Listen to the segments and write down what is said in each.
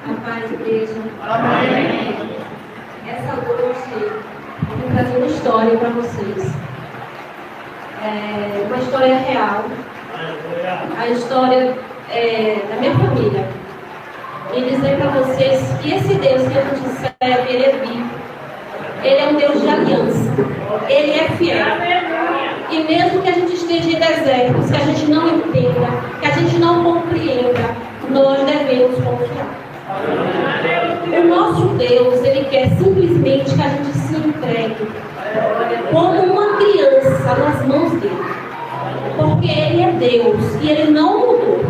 A paz, igreja. Amém. Essa noite eu vou trazer uma história para vocês. Uma história real. A história da minha família. E dizer para vocês que esse Deus que a gente serve, Ele é vivo. Ele é um Deus de aliança. Ele é fiel. E mesmo que a gente esteja em desertos, que a gente não entenda, que a gente não compreenda, nós devemos confiar. O nosso Deus, Ele quer simplesmente que a gente se entregue como uma criança nas mãos dele. Porque Ele é Deus e Ele não mudou.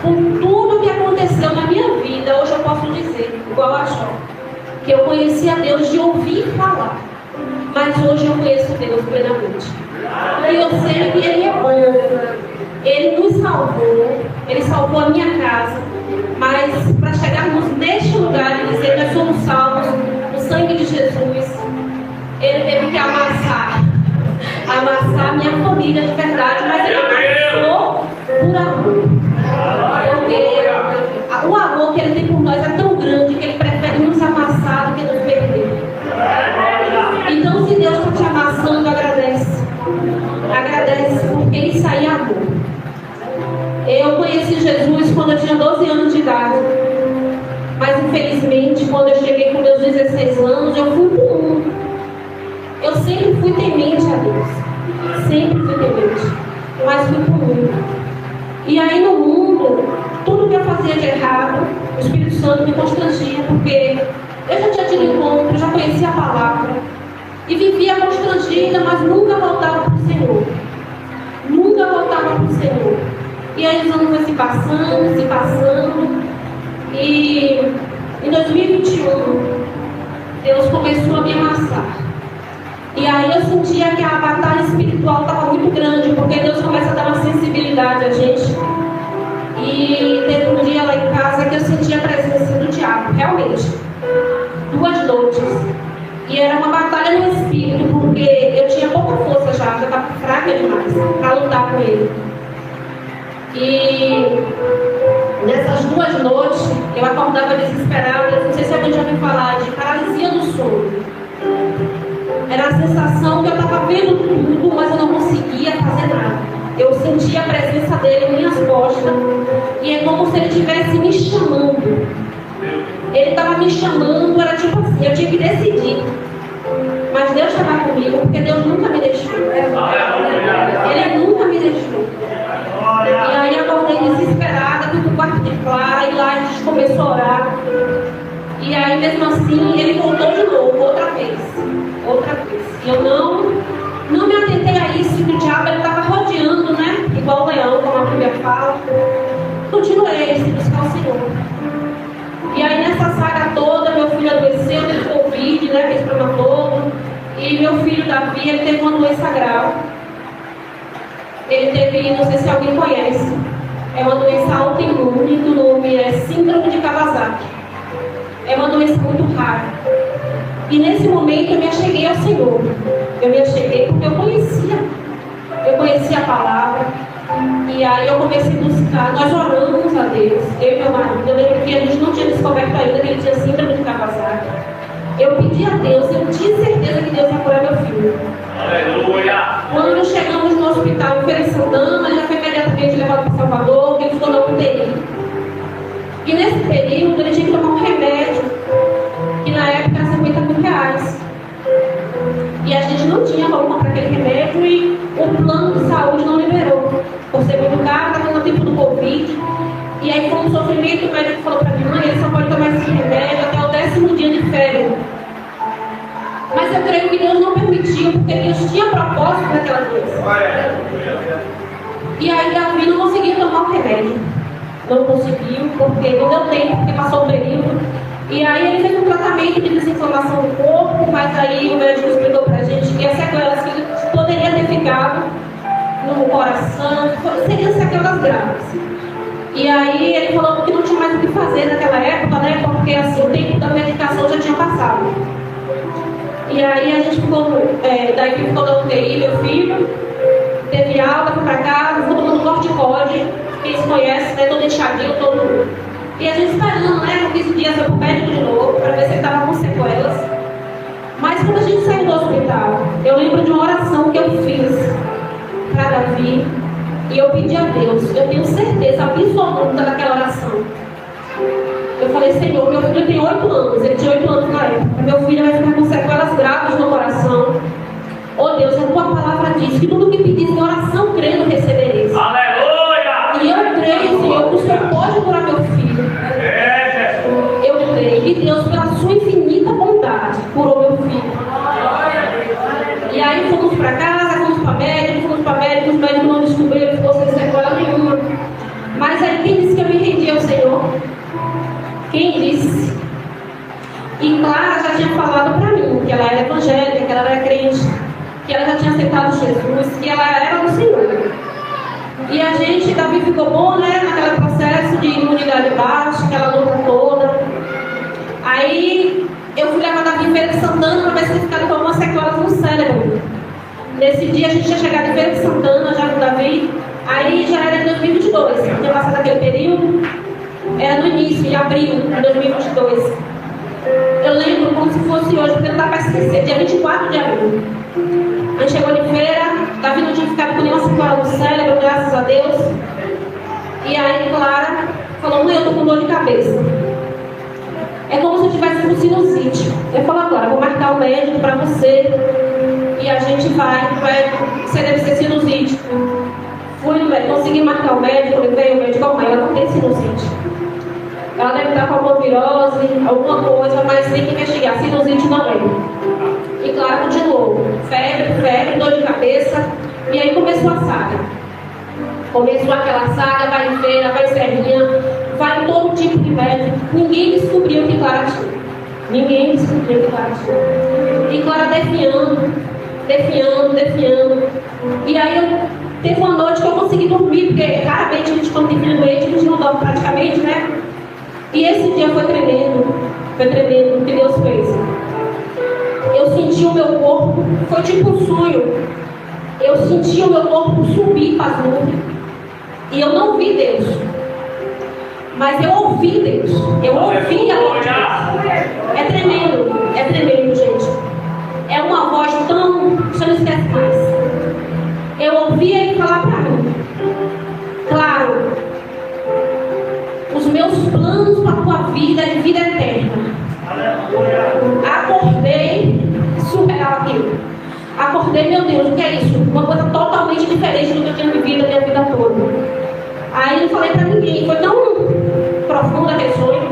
Por tudo que aconteceu na minha vida, hoje eu posso dizer, igual a Jó, que eu conhecia Deus de ouvir falar. Mas hoje eu conheço Deus plenamente. E eu sei que Ele é bom. Ele nos salvou. Ele salvou a minha casa. Mas para chegarmos neste lugar e dizer que nós somos salvos no sangue de Jesus, Ele teve que amassar minha família de verdade. Mas Ele amassou por amor. Porque o amor que Ele tem por nós é tão grande que Ele prefere nos amassar do que nos perder. Então, se Deus está te amassando, agradece. Agradece, porque isso aí é amor. Eu conheci Jesus quando eu tinha 12 anos de idade. Mas, infelizmente, quando eu cheguei com meus 16 anos, eu fui para o mundo. Eu sempre fui temente a Deus. Sempre fui temente. Mas fui para o mundo. E aí, no mundo, tudo que eu fazia de errado, o Espírito Santo me constrangia, porque eu já tinha tido encontro, eu já conhecia a palavra. E vivia constrangida, mas nunca voltava para o Senhor. Nunca voltava para o Senhor. E aí os anos foram se passando. E em 2021, Deus começou a me amassar. E aí eu sentia que a batalha espiritual estava muito grande, porque Deus começa a dar uma sensibilidade a gente. E teve um dia lá em casa que eu sentia a presença do diabo, realmente. 2 noites. E era uma batalha no espírito, porque eu tinha pouca força já estava fraca demais para lutar com ele. E nessas 2 noites, eu acordava desesperada. Não sei se alguém já ouviu falar de paralisia do sono. Era a sensação que eu estava vendo tudo, mas eu não conseguia fazer nada. Eu sentia a presença dele em minhas costas. E é como se ele estivesse me chamando. Ele estava me chamando, era tipo assim, eu tinha que decidir. Mas Deus estava comigo, porque Deus nunca me deixou. Ele nunca me deixou. E aí eu acordei desesperada, fui para o quarto de Clara, e lá a gente começou a orar. E aí mesmo assim, ele voltou de novo, outra vez. E eu não me atentei a isso, que o diabo estava rodeando, né? Igual o leão, como a Bíblia fala. Continuei a buscar o Senhor. E aí nessa saga toda, meu filho adoeceu, teve Covid, né, fez problema todo. E meu filho Davi, ele teve uma doença grave. Ele teve, não sei se alguém conhece, é uma doença autoimune, o nome é Síndrome de Kawasaki. É uma doença muito rara. E nesse momento eu me acheguei ao Senhor. Eu me acheguei porque eu conhecia a palavra. E aí eu comecei a buscar, nós oramos a Deus, eu e meu marido. Eu lembro que a gente não tinha descoberto ainda que ele tinha síndrome de Kawasaki. Eu pedi a Deus, eu tinha certeza que Deus ia curar meu filho. Aleluia! Quando chegamos no hospital em Feira de Santana, ele já foi imediatamente levado para Salvador, que ele ficou na UTI. E nesse período ele tinha que tomar um remédio, que na época era R$50.000. E a gente não tinha como comprar aquele remédio e o plano de saúde não liberou. Por ser muito caro, estava no tempo do Covid. E aí, com o sofrimento, o médico falou para minha mãe: ele só pode tomar esse remédio até o 10º dia de febre. Mas eu creio que Deus não permitiu, porque Deus tinha propósito naquela doença. E aí, Davi não conseguiu tomar o remédio. Não conseguiu, porque não deu tempo, porque passou o período. E aí, ele fez um tratamento de desinflamação do corpo, mas aí o médico explicou pra gente que as sequelas que poderia ter ficado no coração seriam sequelas graves. E aí ele falou que não tinha mais o que fazer naquela época, né? Porque assim, o tempo da medicação já tinha passado. E aí a gente ficou, daí ficou na UTI, meu filho, teve alta, foi pra casa, ficou tomando corticóide, quem se conhece, né? Todo inchadinho, todo. E a gente esperando, né? 15 dias foi para o médico de novo, para ver se ele estava com sequelas. Mas quando a gente saiu do hospital, eu lembro de uma oração que eu fiz para Davi. E eu pedi a Deus, eu tenho certeza absoluta daquela oração. Eu falei, Senhor, meu filho tem 8 anos, ele tinha 8 anos na época. Meu filho vai ficar com sequelas graves no coração. Oh Deus, a tua palavra diz que tudo que pedis em oração, crendo, recebereis. Aleluia! E eu creio, Senhor, que o Senhor pode curar meu filho. Eu creio. E Deus, pela sua infinita bondade, curou meu filho. E aí fomos para casa, fomos para médico, os médicos não descobriram que fosse sequela nenhuma. Mas aí quem disse que eu me rendi ao Senhor? Quem disse? E Clara já tinha falado para mim que ela era evangélica, que ela era crente, que ela já tinha aceitado Jesus, que ela era do Senhor. E a gente, Davi ficou bom, né? Naquele processo de imunidade baixa, aquela luta toda. Aí eu fui levar Davi em Feira de Santana para ver se ele ficava com algumas sequelas no cérebro. Nesse dia a gente tinha chegado em Feira de Santana já com Davi. Aí já era em 2022, tinha passado aquele período. Era no início, em abril de 2022. Eu lembro como se fosse hoje, porque não dá para esquecer, dia 24 de abril. A gente chegou em feira, Davi não tinha ficado com nenhuma sequela no cérebro, graças a Deus. E aí Clara falou, mãe, eu tô com dor de cabeça. É como se eu tivesse com sinusite. Eu falei, agora, vou marcar o médico para você. E a gente vai, você deve ser sinusite. Fui no médico, consegui marcar o médico, levei o médico, ela não tem sinusite. Ela deve estar com alguma virose, alguma coisa, mas tem que investigar. Sinusite não é. E Clara continuou. Febre, dor de cabeça. E aí começou a saga. Começou aquela saga, vai em feira, vai em serrinha, vai em todo tipo de médico. Ninguém descobriu o que Clara tinha. Ninguém descobriu o que Clara tinha. E Clara defiando. E aí teve uma noite que eu consegui dormir, porque raramente a gente, quando tem filho doente, a gente não dorme praticamente, né? E esse dia foi tremendo o que Deus fez. Eu senti o meu corpo, foi tipo um sonho. Eu senti o meu corpo subir para as nuvens. E eu não vi Deus. Mas eu ouvi Deus. Eu ouvi a voz de Deus. É tremendo, gente. É uma voz tão... Você não esquece mais. Eu ouvi ele falar para mim. Claro, os meus planos para a tua vida é de vida eterna. Acordei, surreal aquilo. Acordei, meu Deus, o que é isso? Uma coisa totalmente diferente do que eu tinha vivido a minha vida toda. Aí não falei para ninguém, foi tão profundo aquele sonho,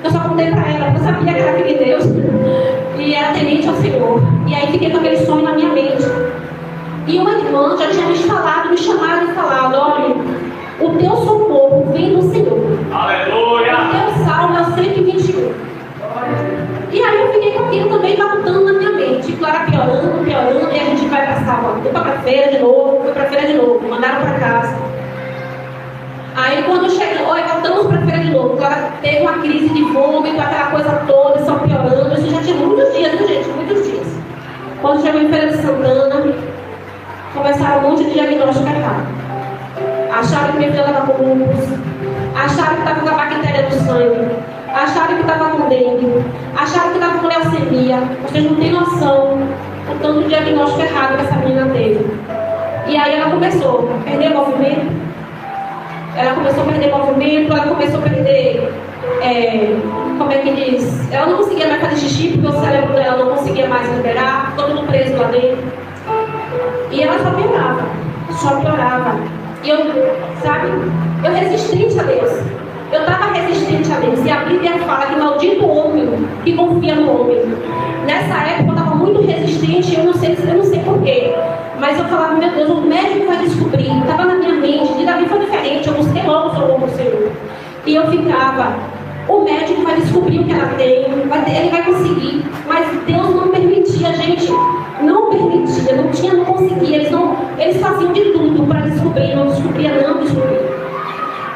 eu só contei para ela, porque eu sabia que era filha de Deus e era temente ao Senhor. E aí fiquei com aquele sonho na minha mente. E uma irmã já tinha me chamado e falado, olha, o teu socorro vem do Senhor. Aleluia! O teu salmo é o 121. E aí eu fiquei com aquilo também matando na minha mente. Clara piorando, e a gente vai para Salvador. Fui para feira de novo, mandaram para casa. Aí quando chegou, voltamos para a feira de novo. Clara teve uma crise de vômito, aquela coisa toda, só piorando. Isso já tinha muitos dias, viu, gente? Muitos dias. Quando chegou em Feira de Santana, começaram um monte de diagnóstico errado. Acharam que minha filha estava com lúpus, acharam que estava com a bactéria no sangue, acharam que estava com dengue, acharam que estava com leucemia. Vocês não têm noção do tanto de diagnóstico errado que essa menina teve. E aí ela começou a perder movimento, ela começou a perder, como é que diz? Ela não conseguia mais fazer xixi porque o cérebro dela não conseguia mais liberar, todo mundo preso lá dentro. E ela só piorava. E eu resistente a Deus. Eu estava resistente a Deus. E a Bíblia fala que maldito o homem que confia no homem. Nessa época eu estava muito resistente, eu não sei porquê. Mas eu falava, meu Deus, o médico vai descobrir. Estava na minha mente, de Davi foi diferente, eu busquei logo o socorro do Senhor. E eu ficava, o médico vai descobrir o que ela tem, ele vai conseguir. Mas Deus não permitia, gente. Não permitia, não conseguia. Eles faziam de tudo para descobrir, não descobria.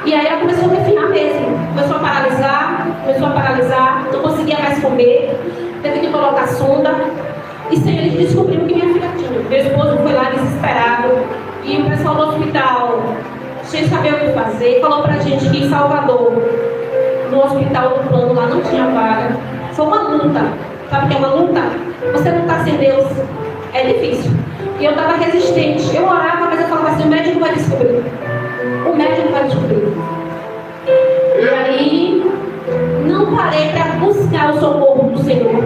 E aí ela começou a definhar mesmo. Começou a paralisar, não conseguia mais comer, teve que colocar sonda. E sem eles descobriram que minha filha tinha. Meu esposo foi lá desesperado. E o pessoal do hospital, sem saber o que fazer, falou pra gente que em Salvador, no no hospital do plano lá, não tinha vaga. Foi uma luta. Sabe o que é uma luta? Você lutar sem Deus é difícil. E eu estava resistente. Eu orava, mas eu falava assim, o médico vai descobrir. O médico vai descobrir. E aí, não parei para buscar o socorro do Senhor,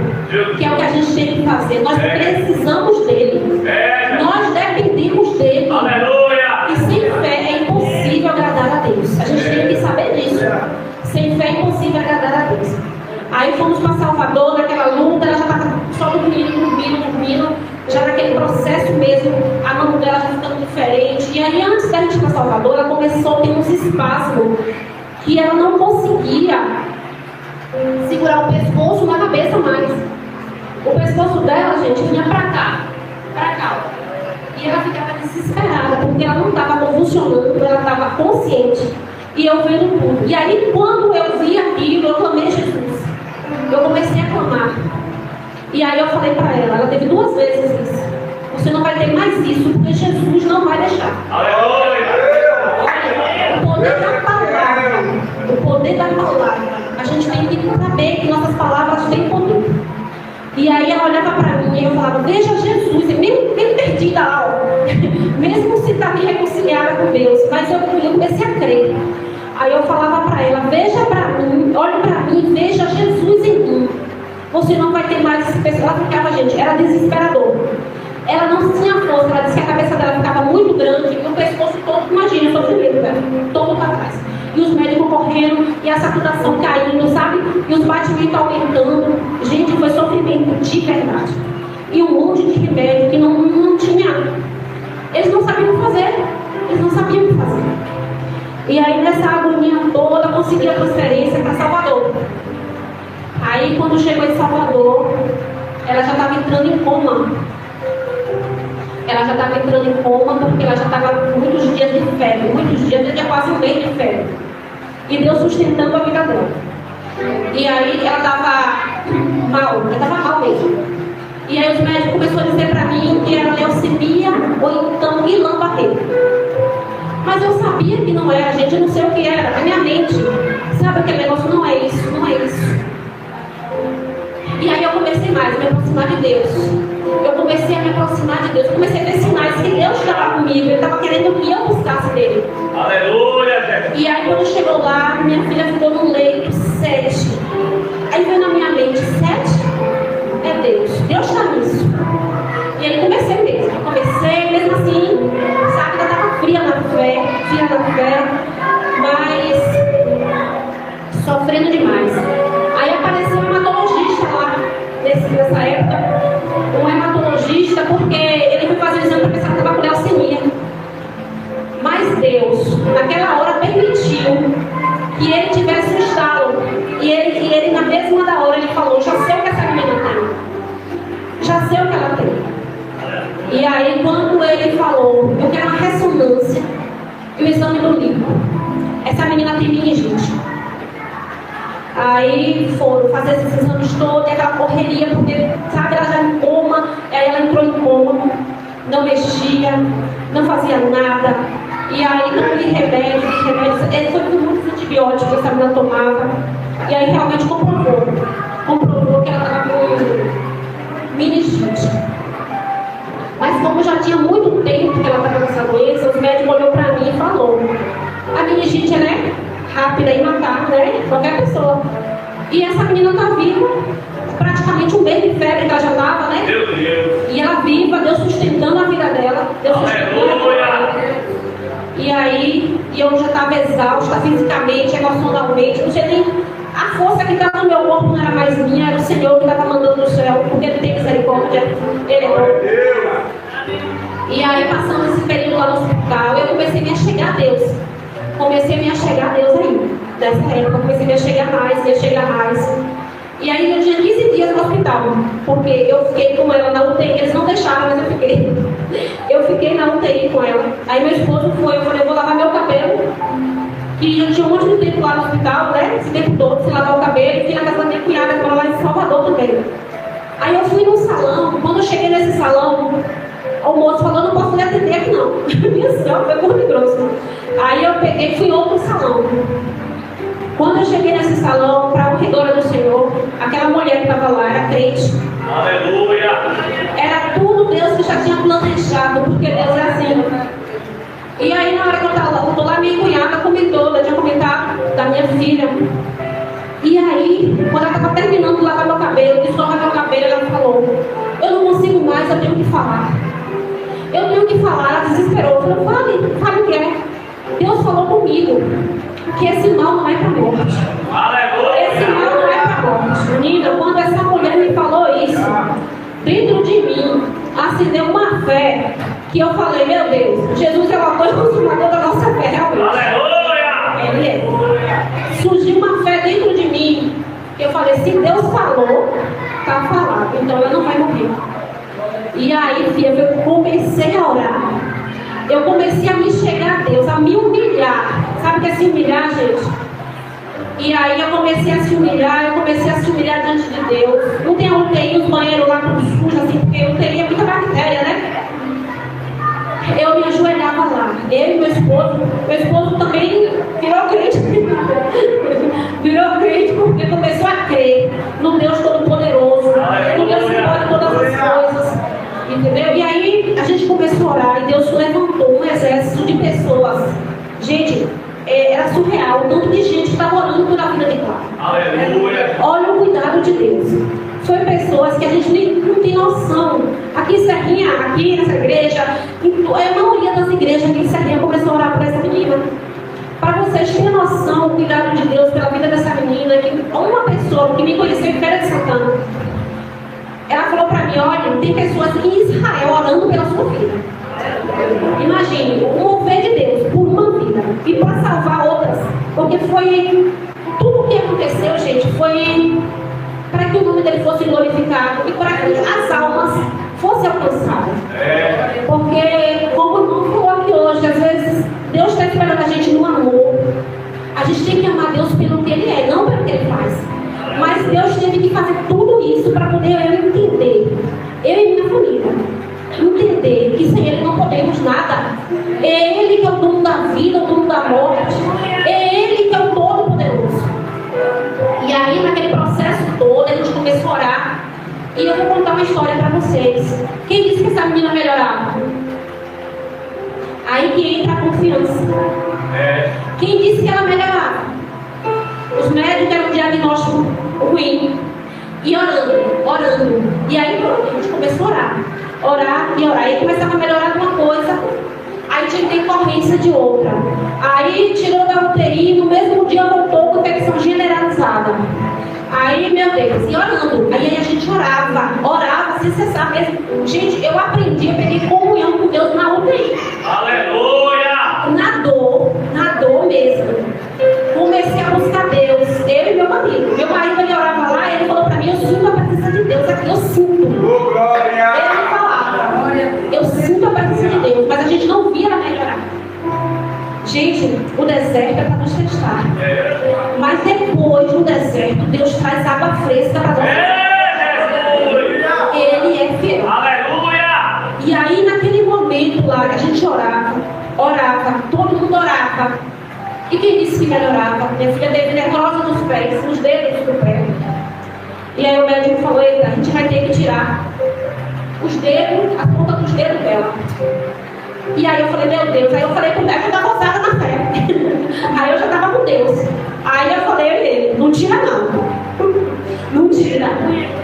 que é o que a gente tem que fazer. Nós precisamos dele. Nós dependemos dele. Aleluia! E sem fé é impossível agradar a Deus. A gente tem que saber disso. Sem fé é impossível agradar a Deus. Aí fomos para Salvador, naquela luta, ela já estava só dormindo, já naquele processo mesmo, a mão dela já ficando diferente. E aí, antes da gente ir para Salvador, ela começou a ter uns espasmos que ela não conseguia segurar o pescoço na cabeça mais. O pescoço dela, gente, vinha para cá. E ela ficava desesperada, porque ela não estava convulsionando, ela estava consciente. E eu vendo tudo. E aí, quando eu vi aquilo, eu clamei a Jesus. Eu comecei a clamar. E aí eu falei para ela teve 2 vezes isso. Você não vai ter mais isso, porque Jesus não vai deixar. Aleluia! O poder da palavra. O poder da palavra. A gente tem que saber que nossas palavras têm poder. E aí ela olhava para mim e eu falava, veja Jesus, meio perdida lá, ó. Mesmo se está me reconciliada com Deus. Mas eu comecei a crer. Aí eu falava para ela, veja para mim, olhe para mim, veja Jesus em mim. Você não vai ter mais esse pessoal. Ela ficava, gente, era desesperador. Ela não tinha força, ela disse que a cabeça dela ficava muito grande e o pescoço todo, imagina, sofrimento dela, todo para trás. E os médicos correndo, e a saturação caindo, sabe? E os batimentos aumentando. Gente, foi sofrimento de verdade. E um monte de remédio que não tinha. Eles não sabiam fazer. E aí, nessa agonia toda, consegui a transferência para Salvador. Aí, quando chegou em Salvador, ela já estava entrando em coma. Porque ela já estava com muitos dias de febre. Muitos dias, já quase um mês de febre. E Deus sustentando a vida dela. E aí, ela estava mal mesmo. E aí, os médicos começaram a dizer para mim que era leucemia ou então Guillain-Barré. Mas eu sabia que não era, gente, eu não sei o que era. Na minha mente, sabe aquele negócio? Não é isso. E aí eu comecei mais a me aproximar de Deus. Comecei a ter sinais que Deus estava comigo. Ele estava querendo que eu buscasse dele. Aleluia! E aí quando chegou lá, minha filha ficou no leito 7. Aí veio na minha mente, 7? É Deus. Deus está nisso. E aí comecei mesmo assim, sabe, eu estava fria na fé, mas sofrendo demais. Aí apareceu um hematologista lá, nessa época, porque ele foi fazer exame para pensar que estava com leucemia. Mas Deus, naquela hora, permitiu que ele tivesse um estalo. E ele na mesma da hora, ele falou, já sei o que essa menina tem. Já sei o que ela tem. E aí, quando ele falou, eu quero uma ressonância e o exame do líquido. Essa menina tem meningite. Aí foram fazer esses exames todos, e aquela correria, porque, sabe, ela já em coma, aí ela entrou em coma, não mexia, não fazia nada. E aí, não li remédios, ele foi com muitos antibióticos que essa menina tomava. E aí, realmente comprovou que ela estava com meningite. Mas como já tinha muito tempo que ela estava com essa doença, os médicos olhou para mim e falou, a meningite é rápida em matar, né? Qualquer pessoa. E essa menina está viva, praticamente um mês de febre que ela já estava, né? Meu Deus. E ela viva, Deus sustentando a vida dela. E aí, eu já estava exausta fisicamente, emocionalmente, não sei nem. A força que estava no meu corpo não era mais minha, era o Senhor que estava mandando do céu, porque Ele tem misericórdia, Ele é bom. E aí, passando esse período lá no hospital, eu comecei a me achegar a Deus. Aí. Nessa época, eu comecei a me achegar mais. E aí, eu tinha 15 dias no hospital, porque eu fiquei com ela na UTI, eles não deixaram, mas eu fiquei. Eu fiquei na UTI com ela. Aí, meu esposo foi, eu falei, eu vou lavar meu cabelo. E eu tinha um monte de tempo lá no hospital, né? Esse tempo todo, se lavar o cabelo. E fui na casa da minha cunhada, que mora lá em Salvador também. Aí eu fui num salão. Quando eu cheguei nesse salão, o moço falou, não posso lhe atender aqui não. Minha senhora, foi muito grosso. Aí eu peguei, fui em outro salão. Quando eu cheguei nesse salão, para a corredora do Senhor, aquela mulher que estava lá era crente. Aleluia. Era tudo Deus que já tinha planejado, porque Deus é assim. E aí, na hora que eu estou lá, minha cunhada comentou, eu tinha comentado da minha filha. E aí, quando ela estava terminando de lavar meu cabelo, de escovar meu cabelo, ela falou: eu não consigo mais, eu tenho que falar. Eu tenho que falar. Ela desesperou. Eu falei: fale o que é. Deus falou comigo que esse mal não é para morte. Aleluia. Esse mal não é para morte. Menina, quando essa mulher me falou isso, dentro de mim acendeu uma fé que eu falei: meu Deus, Jesus é o autor e consumador da nossa fé, realmente. Aleluia. Ele é. Surgiu uma fé dentro de mim que eu falei: se Deus falou, está falado, então eu não vai morrer. E aí, filha, eu comecei a orar. Eu comecei a me chegar a Deus, a me humilhar. Sabe o que é se humilhar, gente? E aí eu comecei a se humilhar, diante de Deus. Não tem UTI, os banheiros lá tudo sujo, assim, porque eu teria muita bactéria, né? Eu me ajoelhava lá. Eu e meu esposo também virou crente. Virou crente porque começou a crer no Deus Todo-Poderoso, no Deus que pode todas as coisas. Entendeu? E aí a gente começou a orar e Deus levantou um exército de pessoas. Gente, era surreal o tanto de gente que estava orando por a vida de Clara. Aleluia. Olha o cuidado de Deus. Foi pessoas que a gente nem não tem noção. Aqui em Serrinha, aqui nessa igreja, a maioria das igrejas aqui em Serrinha começou a orar por essa menina. Para vocês terem noção, o cuidado de Deus pela vida dessa menina, que uma pessoa que me conheceu em Feira de Santana, ela falou para mim: olha, tem pessoas em Israel orando pela sua vida. Imagine, o mover de Deus por uma vida e para salvar outras. Porque foi tudo o que aconteceu, gente, foi para que o nome dele fosse glorificado e para que as almas fossem alcançadas. Porque, como o irmão falou aqui hoje, às vezes Deus está esperando a gente no amor. A gente tem que amar Deus pelo que Ele é, não pelo que Ele faz. Mas Deus teve que fazer tudo isso para poder eu entender, eu e minha família, entender que sem Ele não podemos nada. É Ele que é o dono da vida, o dono da morte. É Ele que é o Todo-Poderoso. E aí, naquele processo todo, a gente começou a orar. E eu vou contar uma história para vocês. Quem disse que essa menina melhorava? Aí que entra a confiança. Quem disse que ela melhorava? Os médicos deram um diagnóstico ruim. E orando. E aí pronto, a gente começou a orar e orar. E começava a melhorar de uma coisa, aí tinha decorrência de outra. Aí tirou da UTI, no mesmo dia voltou com infecção generalizada. Aí, meu Deus, e orando. Aí a gente orava sem cessar mesmo. Gente, eu aprendi, eu peguei comunhão com Deus na UTI. Aleluia! Na dor mesmo. Comecei a buscar Deus, eu e meu marido. Meu marido, ele orava lá, ele falou pra mim: eu sinto a presença de Deus aqui, eu sinto. Ele me falava: eu sinto a presença de Deus, mas a gente não via ela melhorar. Gente, o deserto é para nos testar. Mas depois do deserto, Deus traz água fresca para nós. Ele é fiel. Aleluia! E aí, naquele momento lá que a gente orava, todo mundo orava. E quem disse que melhorava? Minha filha teve necrose dos pés, nos dedos do pé. E aí o médico falou: eita, a gente vai ter que tirar os dedos, a ponta dos dedos dela. E aí eu falei: meu Deus. Aí eu falei com o médico: eu estava ousada na fé. Aí eu já estava com Deus. Aí eu falei a ele: não tira não. Não tira.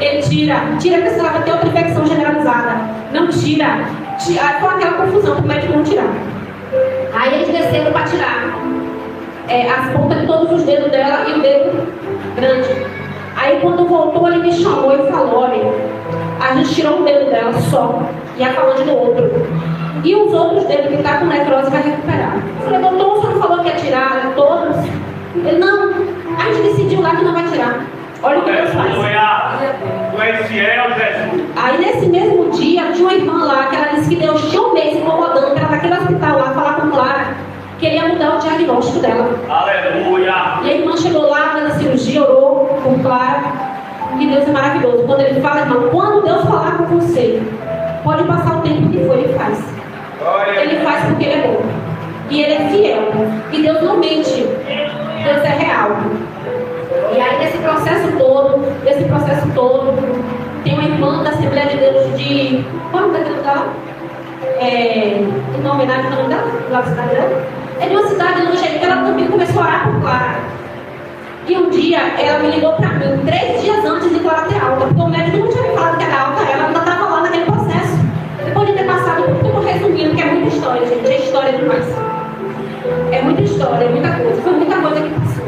Ele tira, porque senão vai ter outra infecção generalizada. Não tira. Aí foi aquela confusão para o médico não tirar. Aí eles desceram para tirar as pontas de todos os dedos dela e o dedo grande. Aí quando voltou, ele me chamou e falou: olha, a gente tirou um dedo dela só e a falange do outro. E os outros dedos que estão com necrose vai recuperar. Eu falei: doutor, o senhor falou que ia tirar todos? Ele: não, a gente decidiu lá que não vai tirar. Olha o que Deus faz. Tu és fiel, Jesus. Aí nesse mesmo dia, tinha uma irmã lá que ela disse que Deus tinha um mês incomodando para ela naquele hospital lá falar com Clara que ele ia mudar o diagnóstico dela. Aleluia! E a irmã chegou lá na cirurgia, orou com Clara. E Deus é maravilhoso. Quando ele fala, irmão, quando Deus falar com você, pode passar o tempo que for, ele faz. Ele faz porque ele é bom. E ele é fiel. E Deus não mente. Deus é real. E aí nesse processo todo, tem uma irmã da Assembleia de Deus de... Qual é o nome dela? Em uma homenagem ao nome dela? Lá da cidade dela? É de uma cidade longe aí que ela também começou a orar por Clara. E um dia ela me ligou pra mim, 3 dias antes de Clara ter alta, porque o médico não tinha me falado que era alta, ela ainda estava lá naquele processo. Depois de ter passado, eu estou resumindo, que é muita história, gente, é história demais. É muita história, é muita coisa, foi muita coisa que passou.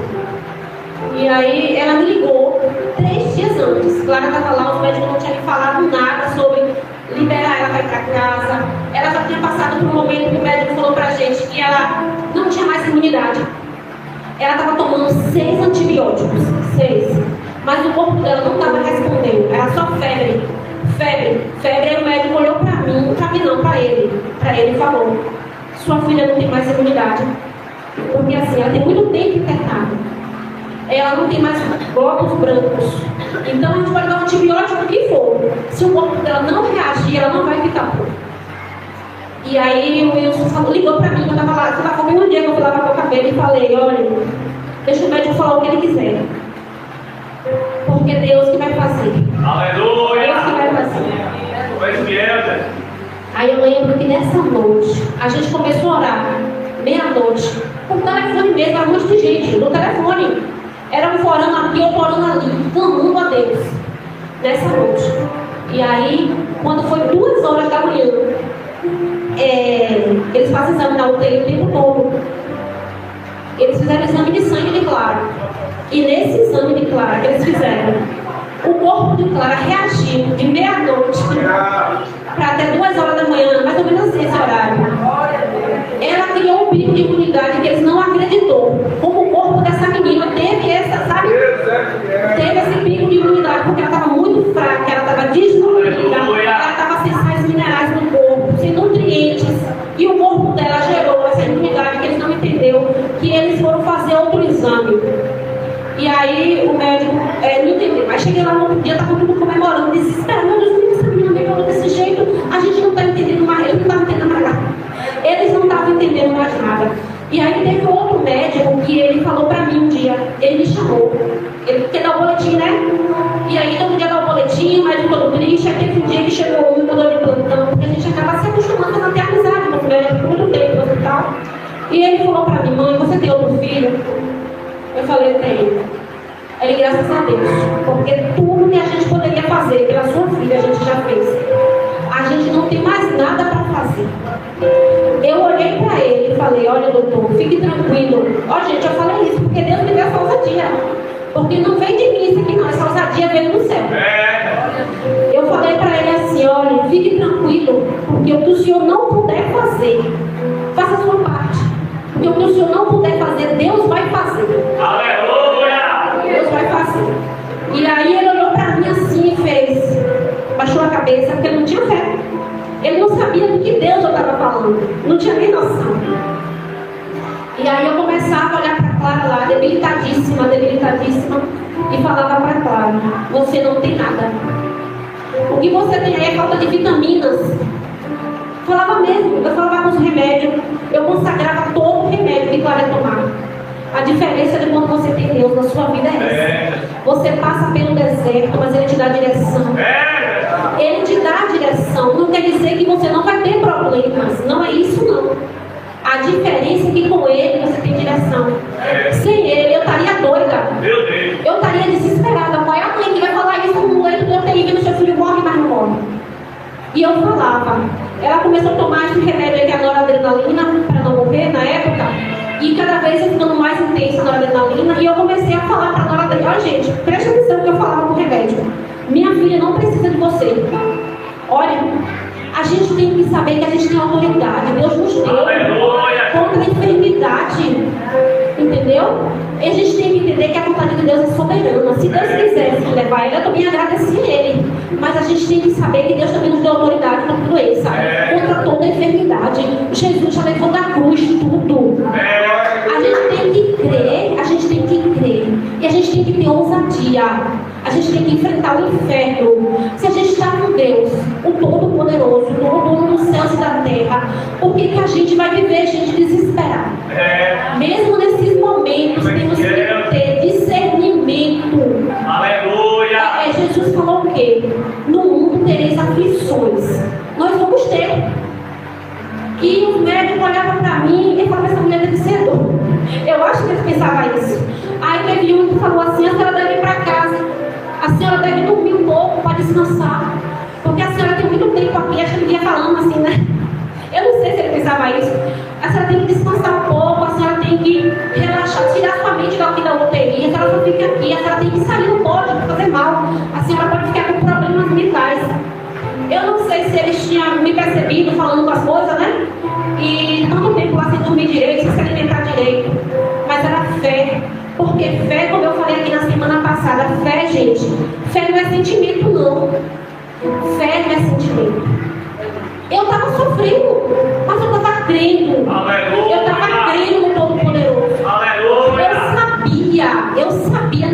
E aí ela me ligou 3 dias antes. Clara estava lá, os médicos não tinham me falado nada sobre liberar ela para ir para casa. Ela já tinha passado por um momento que o médico falou pra gente que ela não tinha mais imunidade. Ela estava tomando 6 antibióticos, 6. Mas o corpo dela não estava respondendo, era só febre. Aí o médico olhou para mim não, para ele e falou: sua filha não tem mais imunidade. Porque assim, ela tem muito tempo internada. Ela não tem mais glóbulos brancos. Então a gente pode dar um antibiótico o que for. Se o corpo dela não reagir, ela não vai ficar pronta. E aí o Wilson ligou pra mim, eu estava lá, foi o primeiro dia que eu fui lavar meu cabelo e falei: olha, deixa o médico falar o que ele quiser. Porque é Deus que vai fazer. Aleluia! Deus que vai fazer. Aí eu lembro que nessa noite, a gente começou a orar, meia-noite, por telefone mesmo, era um monte de gente, no telefone. Era um orando aqui, outro orando ali, clamando a Deus, nessa noite. E aí, quando foi 2 horas da manhã, eles fazem exame na UTI o tempo todo. Eles fizeram exame de sangue de Clara. E nesse exame de Clara que eles fizeram, o corpo de Clara reagiu de meia-noite para até 2 horas da manhã, mais ou menos assim esse horário. Ela criou um pico de imunidade que eles não acreditou. Como o corpo dessa menina teve essa, sabe? Teve esse pico de imunidade, porque ela estava muito fraca, ela estava desnutrida, ela estava sem sais minerais no corpo, sem nutrientes. E o corpo dela gerou essa imunidade que eles não entenderam, que eles foram fazer outro exame. E aí o médico não entendeu. Aí cheguei lá no outro dia, estava todo mundo comemorando, desesperado: meu Deus, por que essa menina me falou desse jeito? A gente não está entendendo mais, eles não estavam entendendo mais nada. Eles não estavam entendendo mais nada. E aí teve outro médico que ele falou pra mim um dia, ele me chamou, ele quer dar o boletim, né? E aí todo dia dá o boletim, o médico todo triste. Aí teve um dia que chegou um mudou de plantão, porque a gente acaba se acostumando a ter amizade com o médico por muito tempo no hospital. E ele falou pra mim: mãe, você tem outro filho? Eu falei: tenho. Ele: graças a Deus, porque tudo que a gente poderia fazer pela sua filha a gente já fez. A gente não tem mais nada para fazer. Eu olhei para ele e falei: olha, doutor, fique tranquilo. Ó, gente, eu falei isso porque Deus me deu essa ousadia. Porque não vem de mim isso aqui não, essa ousadia veio do céu. Eu falei para ele assim: olha, fique tranquilo, porque o que o senhor não puder fazer, faça a sua parte. Porque o que o senhor não puder fazer, Deus vai fazer. Aleluia! Deus vai fazer. E aí ele olhou para mim assim e fez, baixou a cabeça, porque ele não tinha fé. Ele não sabia do que Deus eu estava falando. Não tinha nem noção. E aí eu começava a olhar para Clara lá, debilitadíssima, e falava para Clara: você não tem nada. O que você tem aí é falta de vitaminas. Falava mesmo, eu falava com os remédios, eu consagrava todo o remédio que Clara ia tomar. A diferença de quando você tem Deus na sua vida é essa. Você passa pelo deserto, mas Ele te dá direção. Ele te dá direção. Não quer dizer que você não vai ter problemas. Não é isso, não. A diferença é que com Ele você tem direção. Sem Ele eu estaria doida. Eu estaria desesperada. Qual é a mãe que vai falar isso no leito do UTI, que o seu filho morre, mas não morre? E eu falava. Ela começou a tomar esse remédio que é a noradrenalina, para não morrer na época. E cada vez eu ficando mais intensa na noradrenalina. E eu comecei a falar para a noradrenalina: gente, preste atenção no que eu falava com o remédio. Minha filha não precisa de você. Olha, a gente tem que saber que a gente tem autoridade. Deus nos deu contra a enfermidade. Entendeu? E a gente tem que entender que a vontade de Deus é soberana. Se Deus quisesse levar ele, eu também agradeci a ele. Mas a gente tem que saber que Deus também nos deu autoridade contra a doença, contra toda a enfermidade. Jesus já levou da cruz tudo. A gente tem que crer, E a gente tem que ter ter ousadia. A gente tem que enfrentar o inferno. Se a gente está com Deus, o Todo-Poderoso, o dono dos céus e da terra, por que a gente vai viver, gente, desesperado? Mesmo nesses momentos, temos que ter discernimento. Aleluia! Jesus falou o quê? No mundo tereis aflições. Nós vamos ter. E o médico olhava para mim e falava: essa mulher deve ser doida. Eu acho que ele pensava isso. Aí teve um que falou assim: a senhora deve ir para casa. A senhora deve dormir um pouco para descansar. Porque a senhora tem muito tempo aqui. Acho que ele ia falando assim, né? Eu não sei se ele pensava isso. A senhora tem que descansar um pouco. A senhora tem que relaxar, tirar sua mente daqui da UTI. A senhora não fica aqui. A senhora tem que sair, não pode fazer mal. A senhora pode ficar com problemas mentais. Eu não sei se eles tinham me percebido falando com as coisas, né? E tanto tempo lá sem dormir direito, sem se alimentar direito. Mas era fé. Porque fé, como eu falei aqui na semana passada, fé, gente, fé não é sentimento, não. Fé não é sentimento. Eu estava sofrendo, mas eu estava crendo. Aleluia. Eu estava crendo no Todo-Poderoso. Aleluia. Eu sabia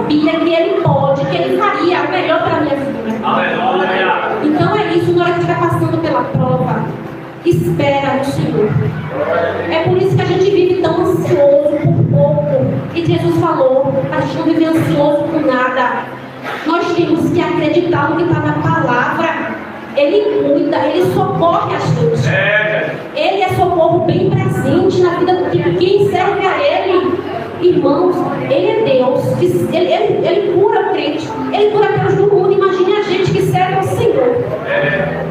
que Ele pode, que Ele faria o melhor para a minha vida. Aleluia. Então é isso, na hora que estiver passando pela prova, espera no Senhor. É por isso que a gente vive tão ansioso por pouco. E Jesus falou: a gente não vive ansioso por nada. Nós temos que acreditar no que está na palavra. Ele cuida, Ele socorre a gente. Ele é socorro bem presente na vida de quem serve a Ele. Irmãos, Ele é Deus. Ele cura o crente. Ele cura Deus do mundo. Imagine a gente que serve ao Senhor.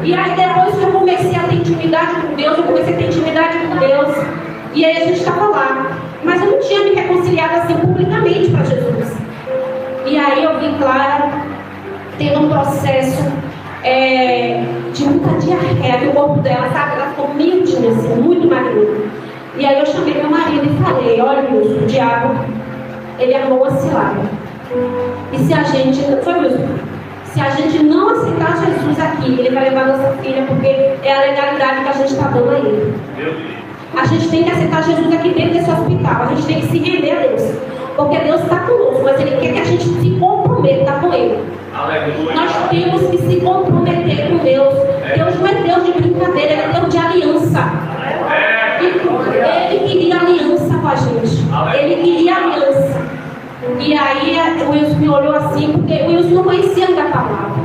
E aí depois que eu comecei a ter intimidade com Deus, eu comecei a ter intimidade com Deus. E aí a gente estava lá. Mas eu não tinha me reconciliado assim publicamente para Jesus. E aí eu vi Clara tendo um processo de muita diarreia do corpo dela, sabe? Ela ficou miudinha assim, muito magrinha. E aí eu chamei meu marido e falei: olha, Wilson, o diabo, ele armou uma cilada. E se a gente, se a gente não aceitar Jesus aqui, ele vai levar nossa filha, porque é a legalidade que a gente está dando a ele. A gente tem que aceitar Jesus aqui dentro desse hospital. A gente tem que se render a Deus. Porque Deus está conosco, mas Ele quer que a gente se comprometa com Ele. Aleluia. Nós temos que se comprometer com Deus. Deus não é Deus de brincadeira, Ele é Deus de aliança. Ele queria aliança com a gente. Ele queria aliança. E aí o Wilson me olhou assim, porque o Wilson não conhecia ainda a palavra.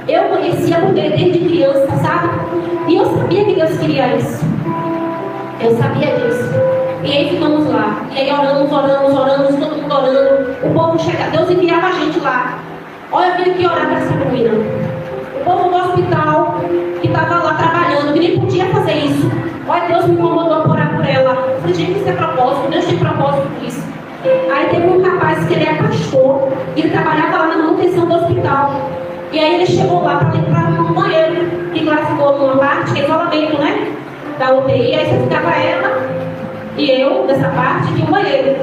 Eu conhecia porque desde criança, sabe? E eu sabia que Deus queria isso. Eu sabia disso. E aí ficamos lá. E aí oramos, todo mundo orando. O povo chega, Deus enviava a gente lá. Olha, eu vim aqui orar para essa menina. O povo do hospital que estava lá trabalhando, que nem podia fazer isso. Olha, Deus me mandou orar por ela. Eu falei: gente, isso é propósito, Deus tem propósito por isso. Aí teve um rapaz que ele é pastor, e ele trabalhava lá na manutenção do hospital. E aí ele chegou lá para entrar no banheiro. E lá ficou numa parte, que é isolamento, né? Da UTI. Aí você ficava ela e eu, dessa parte, e o banheiro.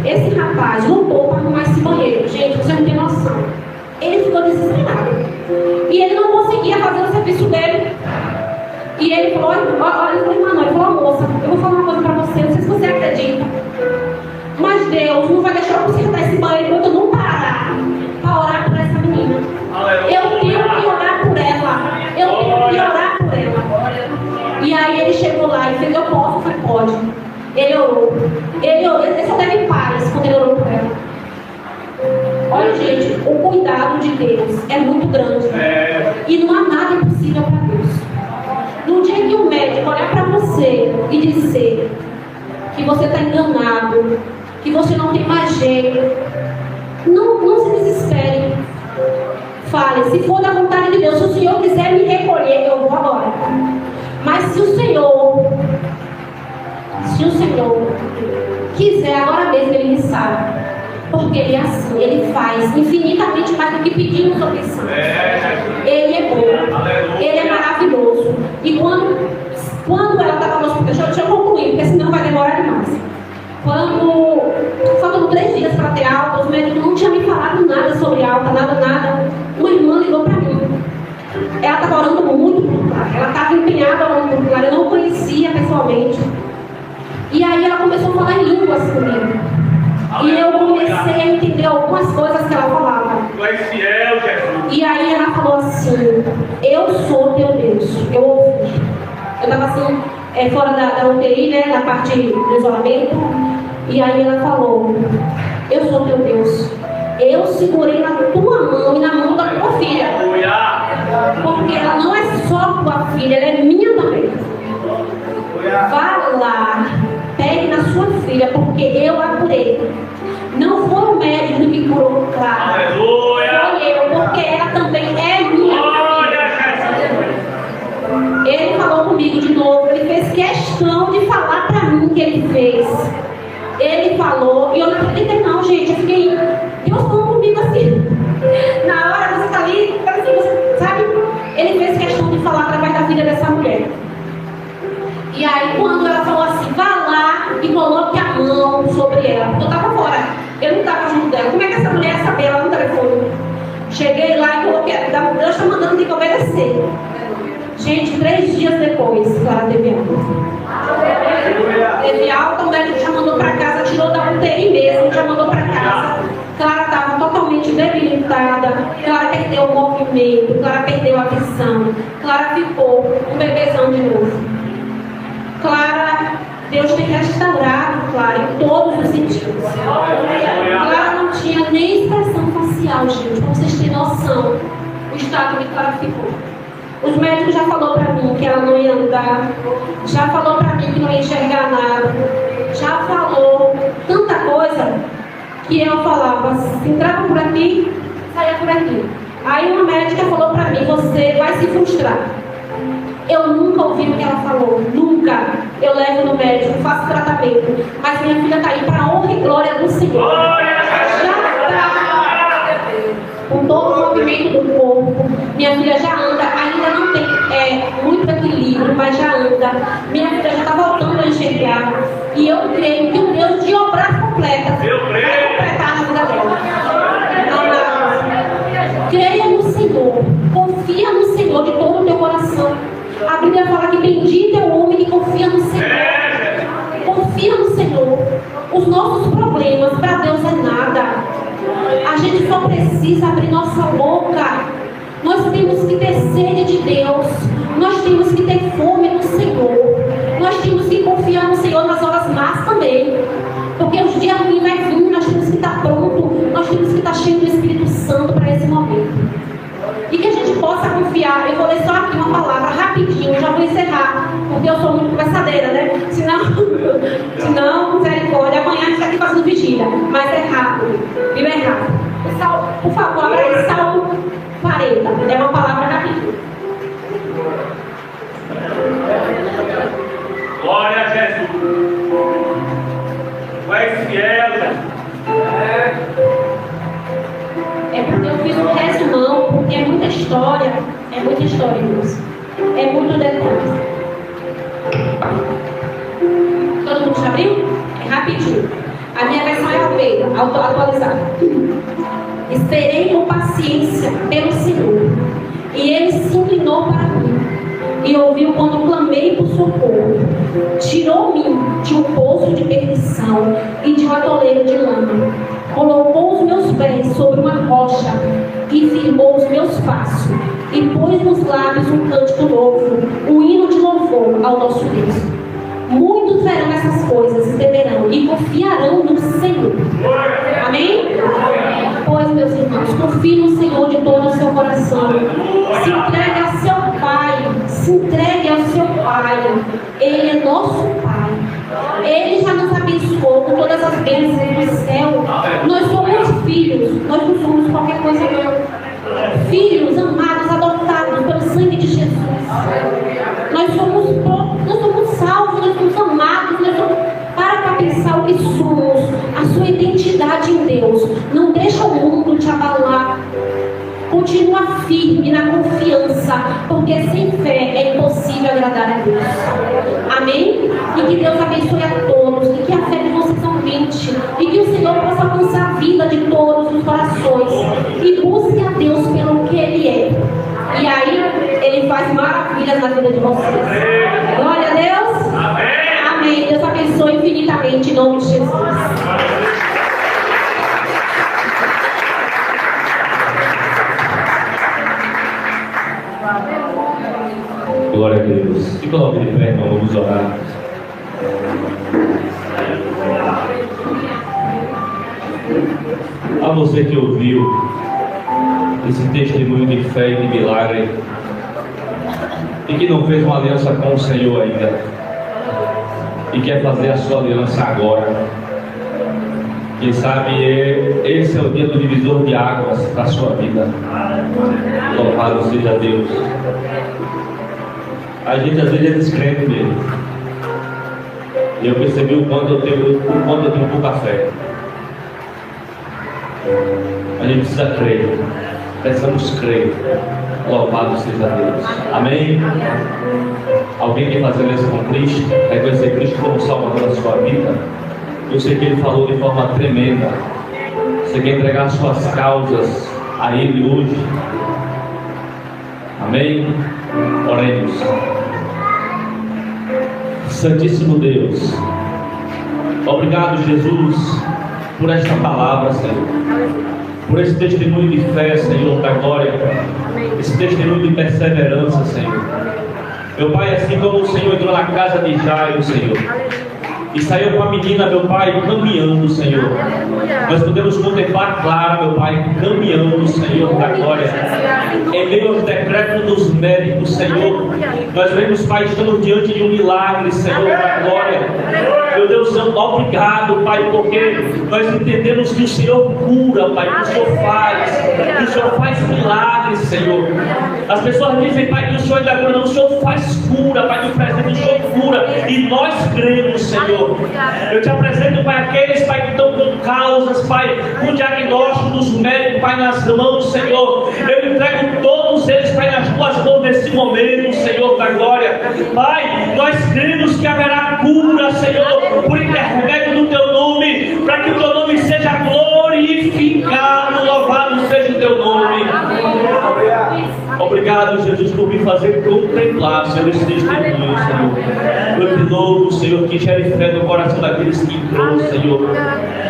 Esse rapaz lutou para arrumar esse banheiro. Gente, você não tem noção. Ele ficou desesperado. E ele não conseguia fazer o serviço dele. E ele falou: olha, irmã, ele falou: moça, eu vou falar uma coisa para você, não sei se você acredita. Mas Deus não vai deixar eu consertar esse banheiro enquanto eu não parar para orar por essa menina. Eu tenho que orar por ela. Eu tenho que orar por ela. E aí ele chegou lá e fez: eu posso? Eu falei: pode. Ele orou. Ele só teve paz quando ele orou por ela. Olha, gente, o cuidado de Deus é muito grande. E não há nada impossível para Deus. No dia que o médico olhar para você e dizer que você está enganado, que você não tem mais jeito, não se desespere. Fale: se for da vontade de Deus, se o Senhor quiser me recolher, eu vou agora. Mas se o Senhor quiser, agora mesmo Ele me salva. Porque Ele é assim, Ele faz infinitamente mais do que pedimos ou pensamos. Ele é bom, Ele é maravilhoso. E quando ela estava no hospital, deixa eu concluir, porque senão vai demorar demais. Quando faltam 3 dias para ter alta, os médicos não tinham me falado nada sobre alta, nada. Uma irmã ligou para mim. Ela estava orando muito por Clara. Ela estava empenhada orando por Clara. Eu não conhecia pessoalmente. E aí ela começou a falar em línguas comigo. E eu comecei a entender algumas coisas que ela falava. Tu és fiel, Jesus. E aí ela falou assim: eu sou teu Deus. Eu ouvi. Eu estava assim, fora da UTI, né, na parte do isolamento. E aí ela falou: eu sou teu Deus. Eu segurei na tua mão e na mão da tua filha. Porque ela não é só tua filha, ela é minha também. Vá lá, pegue na sua filha, porque eu a curei. Não foi o médico que curou Clara. Foi eu, porque ela também é minha filha. Ele falou comigo de novo, ele fez questão de falar pra mim que ele fez. Ele falou, e eu não acreditei não, gente. Eu fiquei, Deus falou comigo assim. Na hora você tá ali, assim, você, sabe? Ele fez questão de falar através da vida dessa mulher. E aí quando ela falou assim, vá lá e coloque a mão sobre ela. Porque eu tava fora, eu não tava junto dela. Como é que essa mulher ia saber ela no telefone? Cheguei lá e coloquei, Deus está mandando ter que obedecer. Gente, 3 dias depois, Clara teve alta. Teve alta, o médico já mandou para casa, tirou da UTI mesmo, já mandou para casa. Clara estava totalmente debilitada, Clara perdeu o movimento, Clara perdeu a visão, Clara ficou um bebezão de novo. Clara, Deus tem restaurado Clara em todos os sentidos. Clara não tinha nem expressão facial, gente, para vocês terem noção do estado que Clara ficou. Os médicos já falaram para mim que ela não ia andar, já falou para mim que não ia enxergar nada, já falou tanta coisa que eu falava, entrava por aqui, saía por aqui. Aí uma médica falou para mim, você vai se frustrar. Eu nunca ouvi o que ela falou, nunca. Eu levo no médico, faço tratamento, mas minha filha está aí para a honra e glória do Senhor. Já está com todo o movimento do corpo. Minha filha já anda, ainda não tem muito equilíbrio, mas já anda. Minha filha já está voltando a enxergar. E eu creio que o Deus de obras completas vai completar na vida dela. Creia no Senhor, confia no Senhor de todo o teu coração. A Bíblia fala que bendito é o homem que confia no Senhor. Confia no Senhor. Os nossos problemas para Deus é nada. A gente só precisa abrir nossa boca. Nós temos que ter sede de Deus. Nós temos que ter fome no Senhor. Nós temos que confiar no Senhor nas horas más também. Porque os dias ruins vai vir. Nós temos que estar pronto. Nós temos que estar cheio do Espírito Santo para esse momento. E que a gente possa confiar. Eu vou ler só aqui uma palavra rapidinho. Já vou encerrar. Porque eu sou muito conversadeira, né? Senão, misericórdia. Amanhã a gente está aqui fazendo vigília. Mas é rápido. Bíblia é rápido. Por favor, abra aí Salmo 40. É uma palavra rapidinho. Glória a Jesus. Tu és fiel. É porque eu fiz um resumão, porque é muita história, irmãos. É muito detalhe. Todo mundo já abriu? É rapidinho. A minha versão é Almeida, atualizada. Esperei com paciência pelo Senhor, e Ele se inclinou para mim, e ouviu quando clamei por socorro. Tirou-me de um poço de perdição e de um atoleiro de lama. Colocou os meus pés sobre uma rocha e firmou os meus passos, e pôs nos lábios um cântico novo, um hino de louvor ao nosso Deus. Muitos verão essas coisas e temerão e confiarão no Senhor. Amém? Pois, meus irmãos, confie no Senhor de todo o seu coração. Se entregue ao seu Pai. Se entregue ao seu Pai. Ele é nosso Pai. Ele já nos abençoou com todas as bênçãos do céu. Nós somos filhos. Nós não somos qualquer coisa não. Filhos amados, adotados pelo sangue de Jesus. Nós somos salvos, nós somos amados, nós somos... Para pra pensar o que somos, a sua identidade em Deus. Não deixa o mundo te abalar. Continua firme na confiança, porque sem fé é impossível agradar a Deus. Amém? E que Deus abençoe a todos, e que a fé de vocês aumente, e que o Senhor possa alcançar a vida de todos os corações, e busque a Deus pelo que Ele é. E aí, Ele faz maravilhas na vida de vocês. Glória a Deus. Amém. Deus abençoe infinitamente em nome de Jesus. Glória a Deus. E coloque de pé, irmão, vamos orar. A você que ouviu esse testemunho de fé e de milagre e que não fez uma aliança com o Senhor ainda e quer fazer a sua aliança agora, quem sabe esse é o dia do divisor de águas para a sua vida. Louvado seja Deus. A gente às vezes é descrente mesmo, e eu percebi o quanto eu tenho pouca fé. A gente precisa crer, precisamos crer. Louvado seja Deus. Amém? Alguém quer fazer aliança com Cristo? Reconhecer Cristo como Salvador da sua vida? Eu sei que Ele falou de forma tremenda. Você quer entregar suas causas a Ele hoje? Amém? Oremos. Santíssimo Deus, obrigado, Jesus, por esta palavra, Senhor, por esse testemunho de fé, Senhor, da glória, esse testemunho de perseverança, Senhor. Meu Pai, assim como o Senhor entrou na casa de Jairo, Senhor, e saiu com a menina, meu Pai, caminhando, Senhor, nós podemos contemplar Clara, meu Pai, caminhando, Senhor, da glória, em meio aos decretos dos médicos, Senhor. Nós vemos, Pai, estamos diante de um milagre, Senhor, da glória. Meu Deus Santo, obrigado, Pai, porque nós entendemos que o Senhor cura, Pai, que o Senhor faz milagres, Senhor. As pessoas dizem, Pai, que o Senhor ainda cura, não, o Senhor faz cura, Pai, no presente o Senhor cura, e nós cremos, Senhor. Eu te apresento, Pai, aqueles, Pai, que estão com causas, Pai, com o diagnóstico dos médicos, Pai, nas mãos, Senhor. Eu entrego todos eles, Pai, nas tuas mãos nesse momento, Senhor da glória. Pai, nós cremos que haverá cura, Senhor, por intermédio do teu nome, para que o teu nome seja glorificado. Louvado seja o teu nome. Obrigado, Jesus, por me fazer contemplar, Senhor, esse testemunho, Senhor. Eu te louvo, Senhor, que gere fé no coração daqueles que entrou, Senhor.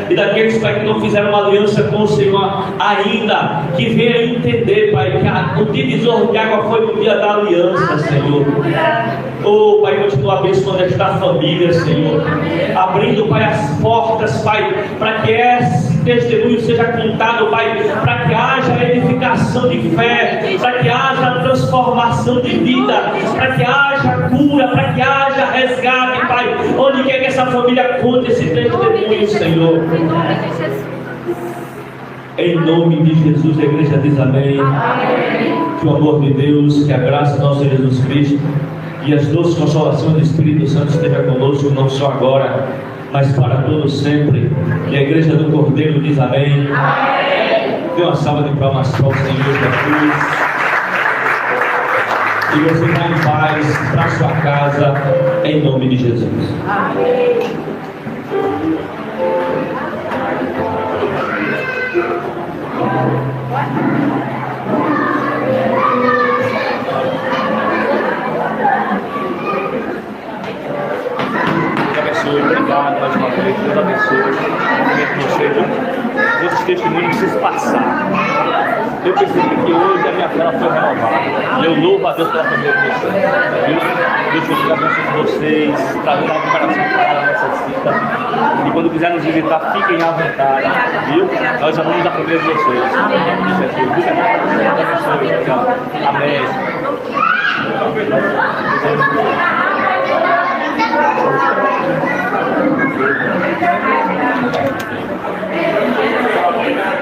E daqueles, Pai, que não fizeram uma aliança com o Senhor ainda, que venha entender, Pai, que o divisor de água foi no dia da aliança, Senhor. Oh, Pai, continua abençoando esta família, Senhor. Abrindo, Pai, as portas, Pai, para que esse testemunho seja contado, Pai, para que haja edificação de fé, para que haja transformação de vida, para que haja cura, para que haja resgate, Pai. Onde quer que essa família conte esse testemunho, Senhor. Em nome de Jesus, a igreja diz amém. Que o amor de Deus, que a graça do nosso Jesus Cristo e as doces consolações do Espírito Santo esteja conosco, não só agora, mas para todos sempre. E a igreja do Cordeiro diz amém. Dê uma salva de palmas para o Senhor Jesus. E você vai em paz para sua casa, em nome de Jesus. Amém. Obrigado mais uma vez, Deus abençoe. Que não seja esses testemunhos que se passar. Eu percebi que hoje a minha fé foi renovada. Eu louvo a Deus pela família de vocês. Deus que abençoe vocês, trazendo algo no coração que ela necessita. E quando quiser nos visitar, fiquem à vontade. Viu? Nós amamos a família de vocês. Deus abençoe. Amém. Thank you.